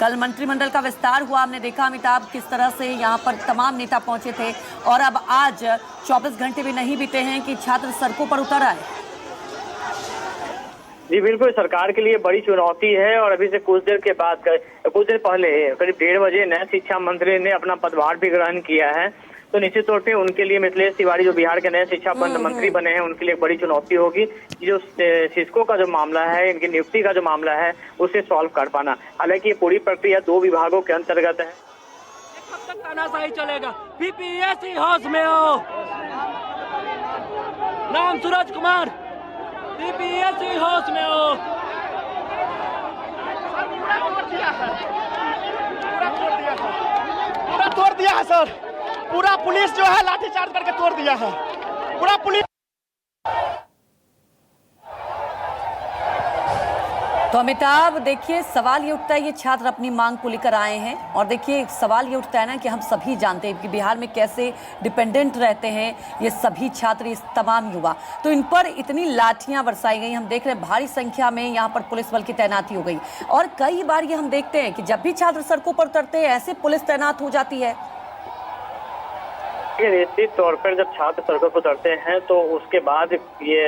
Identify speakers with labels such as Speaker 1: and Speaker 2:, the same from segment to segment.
Speaker 1: कल मंत्रिमंडल का विस्तार हुआ, हमने देखा अमिताभ किस तरह से यहाँ पर तमाम नेता पहुंचे थे और अब आज 24 घंटे भी नहीं बीते हैं कि छात्र सड़कों पर उतर आए।
Speaker 2: जी बिल्कुल, सरकार के लिए बड़ी चुनौती है और अभी से कुछ देर पहले करीब 1:30 बजे नए शिक्षा मंत्री ने अपना पदभार भी ग्रहण किया है। तो निश्चित तौर पे उनके लिए मिथिलेश तिवारी जो बिहार के नए शिक्षा मंत्री बने हैं उनके लिए बड़ी चुनौती होगी जो शिक्षकों का जो मामला है, इनकी नियुक्ति का जो मामला है उसे सॉल्व कर पाना। हालांकि ये पूरी प्रक्रिया 2 विभागों के अंतर्गत है।
Speaker 3: कब तक तानाशाही चलेगा? बीपीएससी होश में हो, नाम सूरज कुमार, बीपीएससी होश में हो।
Speaker 4: पूरा तोड़ दिया है सर, पूरा पुलिस जो है लाठीचार्ज करके तोड़ दिया है, पूरा पुलिस।
Speaker 1: तो अमिताभ देखिए, सवाल ये उठता है, ये छात्र अपनी मांग को लेकर आए हैं और देखिए सवाल ये उठता है ना कि हम सभी जानते हैं कि बिहार में कैसे डिपेंडेंट रहते हैं ये सभी छात्र, इस तमाम युवा। तो इन पर इतनी लाठियां बरसाई गई, हम देख रहे हैं भारी संख्या में यहाँ पर पुलिस बल की तैनाती हो गई और कई बार ये हम देखते हैं कि जब भी छात्र सड़कों पर उतरते हैं ऐसे पुलिस तैनात हो जाती है।
Speaker 2: निश्चित तौर पर जब छात्र सड़कों पर उतरते हैं तो उसके बाद ये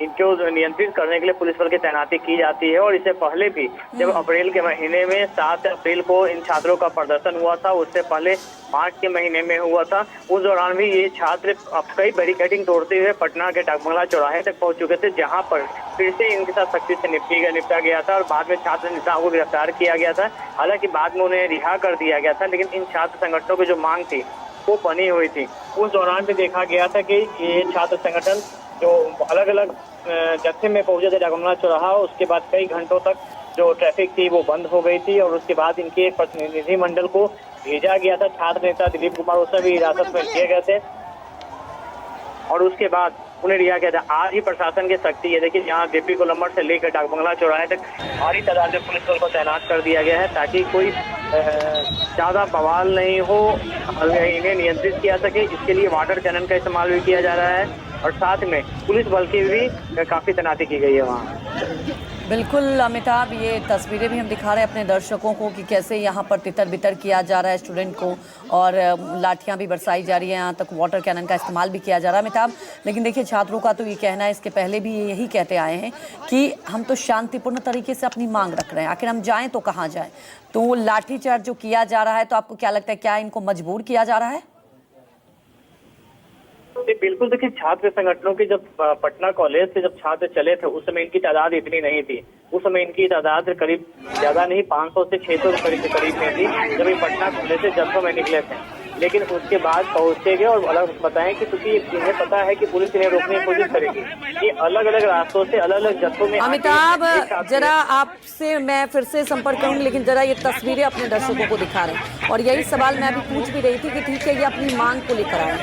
Speaker 2: इनको नियंत्रित करने के लिए पुलिस बल की तैनाती की जाती है और इससे पहले भी जब अप्रैल के महीने में 7 अप्रैल को इन छात्रों का प्रदर्शन हुआ था, उससे पहले मार्च के महीने में हुआ था। उस दौरान भी ये छात्र कई बैरिकेडिंग तोड़ते हुए पटना के डाकबंगला चौराहे तक पहुंच चुके थे, जहां पर फिर से इनके साथ सख्ती से निपटा गया था और बाद में छात्र नेताओं को गिरफ्तार किया गया था। हालांकि बाद में उन्हें रिहा कर दिया गया था, लेकिन इन छात्र संगठनों की जो मांग थी वो बनी हुई थी। उस दौरान भी देखा गया था कि ये छात्र संगठन जो अलग अलग जत्थे में पहुंचे थे डाकबंगला चौराहा, उसके बाद कई घंटों तक जो ट्रैफिक थी वो बंद हो गई थी और उसके बाद इनके एक प्रतिनिधि मंडल को भेजा गया था। छात्र नेता दिलीप कुमार उसे भी हिरासत में लिए गए थे और उसके बाद उन्हें रिहा किया था। आज ही प्रशासन की सख्ती है, देखिए यहाँ जेपी कोलंबर से लेकर डाकबंगला चौराहे तक भारी तादाद में पुलिस बल को तैनात कर दिया गया है ताकि कोई ज्यादा बवाल नहीं हो, इन्हें नियंत्रित किया सके। इसके लिए वाटर कैनन का इस्तेमाल भी किया जा रहा है और साथ में पुलिस बल की भी काफी तैनाती की गई है वहाँ।
Speaker 1: बिल्कुल अमिताभ, ये तस्वीरें भी हम दिखा रहे हैं अपने दर्शकों को कि कैसे यहाँ पर तितर बितर किया जा रहा है स्टूडेंट को और लाठियाँ भी बरसाई जा रही हैं, यहाँ तक वाटर कैनन का इस्तेमाल भी किया जा रहा है अमिताभ। लेकिन देखिए छात्रों का तो ये कहना है, इसके पहले भी यही कहते आए हैं कि हम तो शांतिपूर्ण तरीके से अपनी मांग रख रहे हैं, आखिर हम जाएँ तो कहाँ जाएँ। तो लाठीचार्ज जो किया जा रहा है, तो आपको क्या लगता है, क्या इनको मजबूर किया जा रहा है?
Speaker 2: बिल्कुल, देखिए छात्र संगठनों के जब पटना कॉलेज से जब छात्र चले थे उस समय इनकी तादाद इतनी नहीं थी। उस समय इनकी तादाद करीब ज्यादा नहीं 500 से 600 के करीब में थी जब ये पटना कॉलेज से जत्थों में निकले थे। लेकिन उसके बाद पहुंचे गए और अलग बताएं कि क्योंकि इन्हें पता है कि पुलिस इन्हें रोकने की कोशिश करेगी, ये अलग अलग रास्तों से अलग अलग जत्थों में।
Speaker 1: अमिताभ, जरा आपसे मैं फिर से संपर्क करूंगी, लेकिन जरा ये तस्वीरें अपने दर्शकों को दिखा रहे हैं और यही सवाल मैं अभी पूछ भी रही थी कि ठीक है ये अपनी मांग को लेकर आए,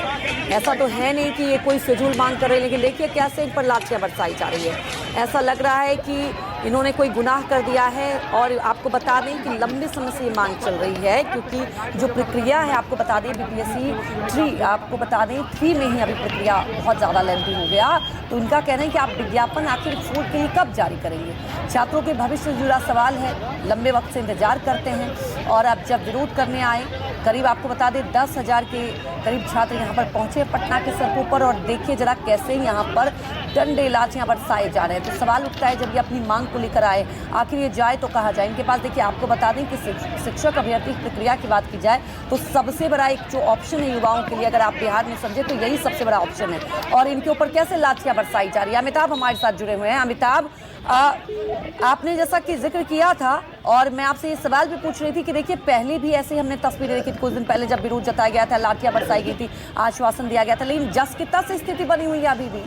Speaker 1: ऐसा तो है नहीं कि ये कोई फिजूल मांग कर रहे हैं, लेकिन देखिए कैसे इन पर लाठियां बरसाई जा रही है। ऐसा लग रहा है कि इन्होंने कोई गुनाह कर दिया है और आपको बता दें कि लंबे समय से ये मांग चल रही है क्योंकि जो प्रक्रिया है, आपको बता दें बीपीएससी 3, आपको बता दें 3 में ही अभी प्रक्रिया बहुत ज़्यादा लेंथी हो गया। तो उनका कहना है कि आप विज्ञापन आखिर छूट के लिए कब जारी करेंगे। छात्रों के भविष्य से जुड़ा सवाल है, लंबे वक्त से इंतजार करते हैं और अब जब विरोध करने आए, करीब आपको बता दें 10,000 के करीब छात्र यहाँ पर पहुँचे पटना के सड़कों पर और देखिए जरा कैसे यहाँ पर डंडे लाठियाँ बरसाए जा रहे हैं। तो सवाल उठता है जब ये अपनी मांग को लेकर आए, आखिर ये जाए तो कहाँ जाए। इनके पास देखिए आपको बता दें कि शिक्षक अभ्यर्थी प्रक्रिया की बात की जाए तो सबसे बड़ा एक जो ऑप्शन है युवाओं के लिए, अगर आप बिहार में समझे तो यही सबसे बड़ा ऑप्शन है और इनके ऊपर कैसे लाठियाँ बरसाई जा रही है। अमिताभ हमारे साथ जुड़े हुए हैं। अमिताभ, आपने जैसा कि जिक्र किया था और मैं आपसे ये सवाल भी पूछ रही थी कि देखिए पहले भी ऐसे हमने तस्वीरें देखी थी, कुछ दिन पहले जब विरोध जताया गया था, लाठियां बरसाई गई थी, आश्वासन दिया गया था, लेकिन जस कितना से स्थिति बनी हुई है अभी भी।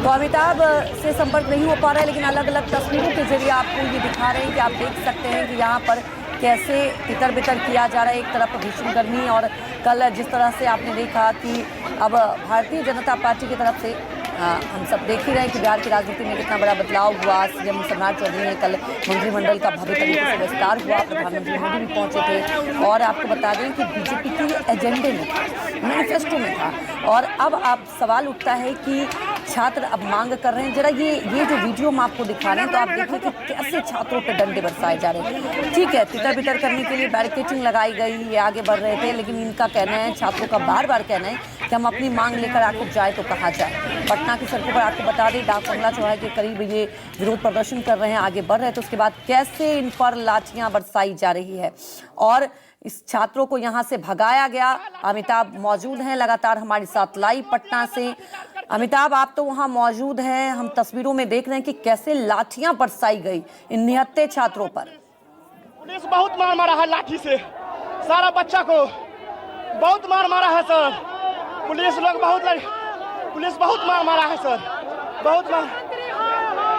Speaker 1: तो अमिताभ से संपर्क नहीं हो पा रहा है, लेकिन अलग अलग तस्वीरों के जरिए आपको ये दिखा रहे हैं कि आप देख सकते हैं कि यहाँ पर कैसे तितर बितर किया जा रहा है। एक तरफ भीषण गर्मी और कल जिस तरह से आपने देखा कि अब भारतीय जनता पार्टी की तरफ से हम सब देख ही रहे हैं कि बिहार की राजनीति में कितना बड़ा बदलाव हुआ। सीएम सम्राट चौधरी ने कल मंत्रिमंडल का भव्य तरीके से विस्तार हुआ, प्रधानमंत्री मोदी भी पहुंचे थे और आपको बता दें कि बीजेपी के एजेंडे में था, मैनिफेस्टो में था। और अब आप सवाल उठता है कि छात्र अब मांग कर रहे हैं। जरा ये जो वीडियो हम आपको दिखा रहे हैं तो आप देखिए कि कैसे छात्रों पर डंडे बरसाए जा रहे हैं। ठीक है, तितर बितर करने के लिए बैरिकेडिंग लगाई गई, ये आगे बढ़ रहे थे, लेकिन इनका कहना है, छात्रों का बार बार कहना है कि हम अपनी मांग लेकर आखिर जाए तो कहा जाए। पटना की सड़कों पर आपको बता दें, डाक बंगला चौराहे के करीब ये विरोध प्रदर्शन कर रहे हैं, आगे बढ़ रहे हैं, तो उसके बाद कैसे इन पर लाठियां बरसाई जा रही है और इस छात्रों को यहां से भगाया गया। अमिताभ मौजूद हैं लगातार हमारे साथ लाइव पटना से। अमिताभ, आप तो वहां मौजूद हैं, हम तस्वीरों में देख रहे हैं कि कैसे लाठियां बरसाई गई इन निहत्थे छात्रों पर।
Speaker 4: पुलिस बहुत मार मारा है लाठी से, सारा बच्चा को बहुत मार मारा है सर। पुलिस बहुत मार मारा है सर, बहुत मार।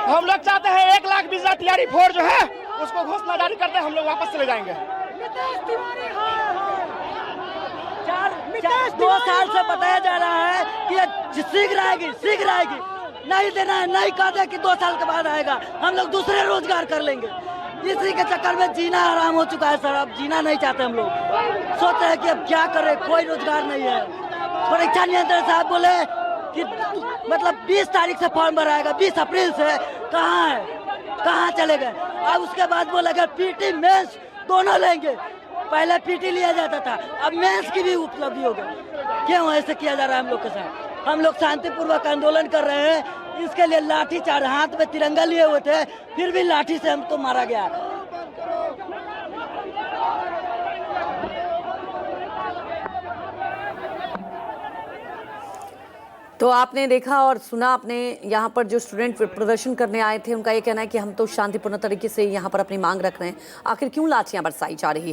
Speaker 4: हम लोग चाहते हैं 1,20,000 TRE-4 जो है उसको घोषणा जारी करते हैं, हम लोग वापस चले जाएंगे।
Speaker 5: 2 साल से बताया जा रहा है कि ये शीघ्र आएगी, नहीं देना है, नहीं कह दे कि 2 साल के बाद आएगा, हम लोग दूसरे रोजगार कर लेंगे। इसी के चक्कर में जीना आराम हो चुका है सर, अब जीना नहीं चाहते हम लोग। सोच रहे हैं कि अब क्या करें, कोई रोजगार नहीं है। परीक्षा नियंत्रण साहब बोले कि मतलब 20 तारीख से फॉर्म भराएगा, 20 अप्रैल से। कहाँ है, कहाँ चले गए? अब उसके बाद बोला कि पीटी मेंस दोनों लेंगे। पहले पीटी लिया जाता था, अब मेंस की भी उपलब्धि हो गई। क्यों ऐसे किया जा रहा है हम लोग के साथ? हम लोग शांतिपूर्वक आंदोलन कर रहे हैं, इसके लिए लाठी चार्ज, हाथ में तिरंगा लिए हुए थे, फिर भी लाठी से हमको मारा गया।
Speaker 1: तो आपने देखा और सुना, आपने यहाँ पर जो स्टूडेंट प्रदर्शन करने आए थे उनका ये कहना है कि हम तो शांतिपूर्ण तरीके से यहाँ पर अपनी मांग रख रहे हैं, आखिर क्यों लाठियां बरसाई जा रही है।